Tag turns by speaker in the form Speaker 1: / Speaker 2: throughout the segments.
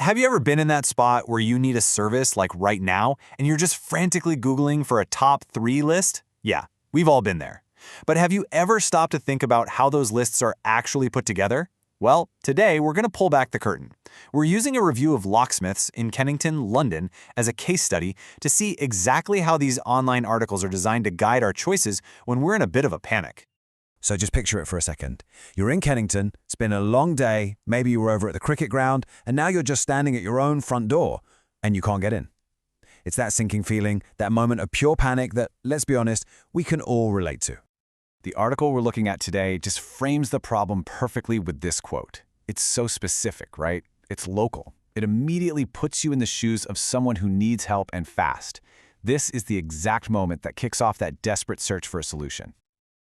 Speaker 1: Have you ever been in that spot where you need a service like right now and you're just frantically Googling for a top 3 list? Yeah, we've all been there. But have you ever stopped to think about how those lists are actually put together? Well, today we're going to pull back the curtain. We're using a review of Locksmiths in Kennington, London as a case study to see exactly how these online articles are designed to guide our choices when we're in a bit of a panic.
Speaker 2: So just picture it for a second. You're in Kennington, it's been a long day, maybe you were over at the cricket ground, and now you're just standing at your own front door, and you can't get in. It's that sinking feeling, that moment of pure panic that, let's be honest, we can all relate to.
Speaker 1: The article we're looking at today just frames the problem perfectly with this quote. It's so specific, right? It's local. It immediately puts you in the shoes of someone who needs help and fast. This is the exact moment that kicks off that desperate search for a solution.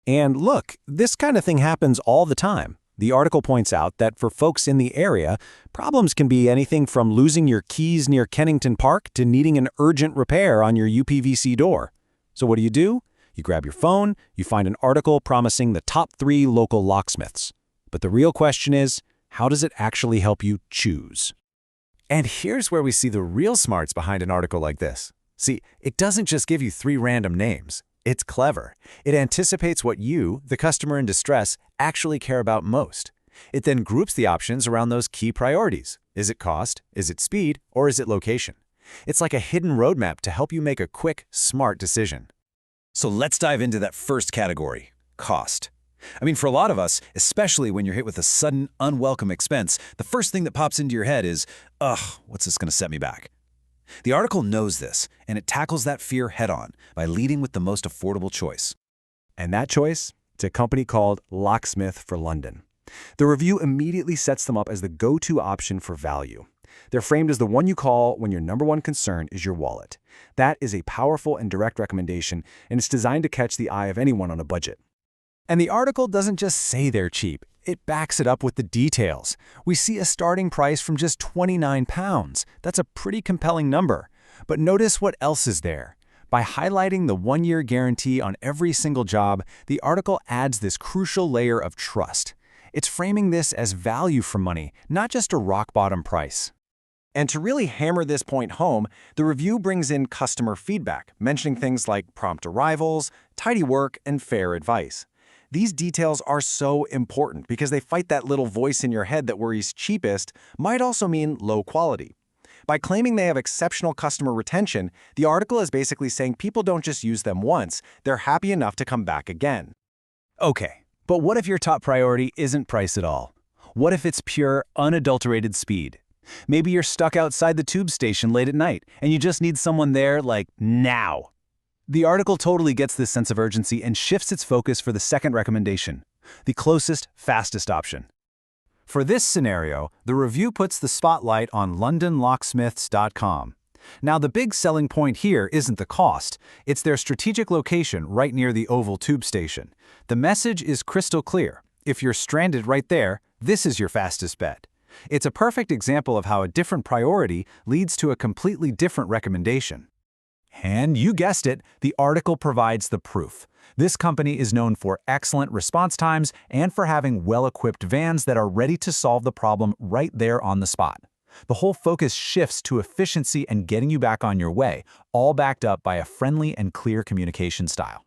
Speaker 3: And look, this kind of thing happens all the time. The article points out that for folks in the area, problems can be anything from losing your keys near Kennington Park to needing an urgent repair on your UPVC door. So what do? You grab your phone, you find an article promising the top 3 local locksmiths. But the real question is, how does it actually help you choose?
Speaker 1: And here's where we see the real smarts behind an article like this. See, it doesn't just give you 3 random names. It's clever. It anticipates what you, the customer in distress, actually care about most. It then groups the options around those key priorities. Is it cost? Is it speed? Or is it location? It's like a hidden roadmap to help you make a quick, smart decision.
Speaker 2: So let's dive into that first category, cost. I mean, for a lot of us, especially when you're hit with a sudden, unwelcome expense, the first thing that pops into your head is, what's this going to set me back? The article knows this, and it tackles that fear head-on by leading with the most affordable choice.
Speaker 3: And that choice? It's a company called Locksmith for London. The review immediately sets them up as the go-to option for value. They're framed as the one you call when your number one concern is your wallet. That is a powerful and direct recommendation, and it's designed to catch the eye of anyone on a budget. And the article doesn't just say they're cheap. It backs it up with the details. We see a starting price from just £29. That's a pretty compelling number. But notice what else is there. By highlighting the 1-year guarantee on every single job, the article adds this crucial layer of trust. It's framing this as value for money, not just a rock-bottom price. And to really hammer this point home, the review brings in customer feedback, mentioning things like prompt arrivals, tidy work, and fair advice. These details are so important because they fight that little voice in your head that worries cheapest might also mean low quality. By claiming they have exceptional customer retention, the article is basically saying people don't just use them once, they're happy enough to come back again.
Speaker 1: Okay, but what if your top priority isn't price at all? What if it's pure, unadulterated speed? Maybe you're stuck outside the tube station late at night, and you just need someone there, like, now. The article totally gets this sense of urgency and shifts its focus for the second recommendation, the closest, fastest option. For this scenario, the review puts the spotlight on LondonLocksmiths.com. Now, the big selling point here isn't the cost, it's their strategic location right near the Oval tube station. The message is crystal clear. If you're stranded right there, this is your fastest bet. It's a perfect example of how a different priority leads to a completely different recommendation. And you guessed it, the article provides the proof. This company is known for excellent response times and for having well-equipped vans that are ready to solve the problem right there on the spot. The whole focus shifts to efficiency and getting you back on your way, all backed up by a friendly and clear communication style.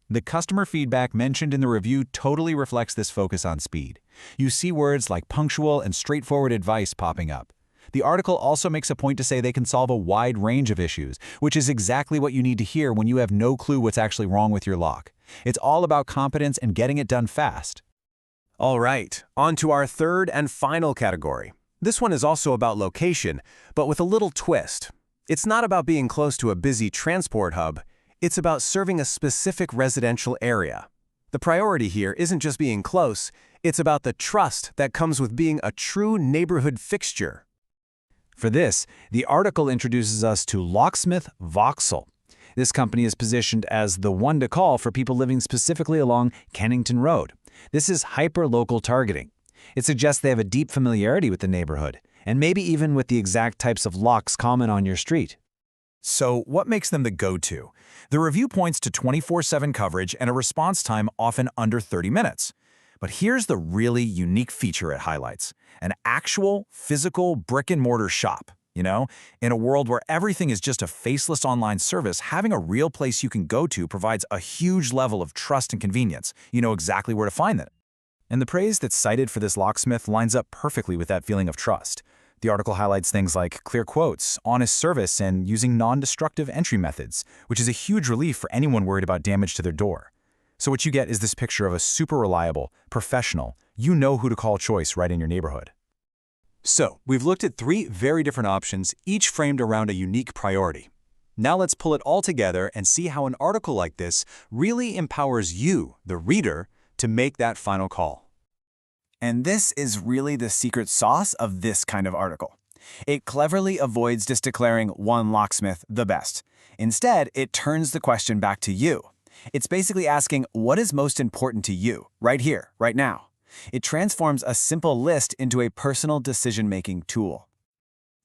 Speaker 1: The customer feedback mentioned in the review totally reflects this focus on speed. You see words like punctual and straightforward advice popping up. The article also makes a point to say they can solve a wide range of issues, which is exactly what you need to hear when you have no clue what's actually wrong with your lock. It's all about competence and getting it done fast.
Speaker 3: All right, on to our third and final category. This one is also about location, but with a little twist. It's not about being close to a busy transport hub. It's about serving a specific residential area. The priority here isn't just being close, it's about the trust that comes with being a true neighborhood fixture.
Speaker 1: For this, the article introduces us to Locksmith Vauxhall. This company is positioned as the one to call for people living specifically along Kennington Road. This is hyper-local targeting. It suggests they have a deep familiarity with the neighborhood, and maybe even with the exact types of locks common on your street. So what makes them the go-to? The review points to 24/7 coverage and a response time often under 30 minutes.
Speaker 2: But here's the really unique feature it highlights: an actual, physical brick-and-mortar shop. You know, in a world where everything is just a faceless online service, having a real place you can go to provides a huge level of trust and convenience. You know exactly where to find it. And the praise that's cited for this locksmith lines up perfectly with that feeling of trust. The article highlights things like clear quotes, honest service, and using non-destructive entry methods, which is a huge relief for anyone worried about damage to their door. So what you get is this picture of a super reliable, professional, you-know-who-to-call choice right in your neighborhood.
Speaker 3: So, we've looked at 3 very different options, each framed around a unique priority. Now let's pull it all together and see how an article like this really empowers you, the reader, to make that final call.
Speaker 1: And this is really the secret sauce of this kind of article. It cleverly avoids just declaring one locksmith the best. Instead, it turns the question back to you. It's basically asking what is most important to you, right here, right now. It transforms a simple list into a personal decision-making tool.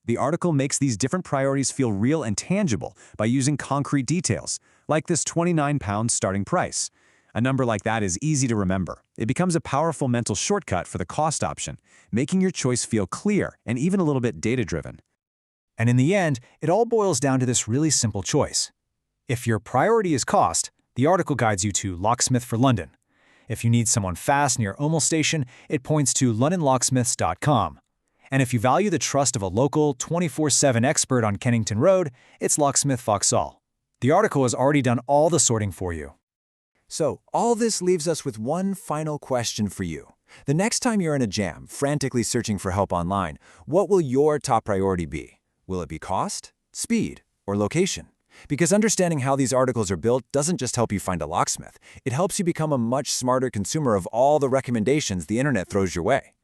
Speaker 3: The article makes these different priorities feel real and tangible by using concrete details, like this £29 starting price. A number like that is easy to remember. It becomes a powerful mental shortcut for the cost option, making your choice feel clear and even a little bit data-driven.
Speaker 2: And in the end, it all boils down to this really simple choice. If your priority is cost, the article guides you to Locksmith for London. If you need someone fast near Omal Station, it points to londonlocksmiths.com. And if you value the trust of a local, 24/7 expert on Kennington Road, it's Locksmith Vauxhall. The article has already done all the sorting for you.
Speaker 1: So, all this leaves us with one final question for you. The next time you're in a jam, frantically searching for help online, what will your top priority be? Will it be cost, speed, or location? Because understanding how these articles are built doesn't just help you find a locksmith, it helps you become a much smarter consumer of all the recommendations the internet throws your way.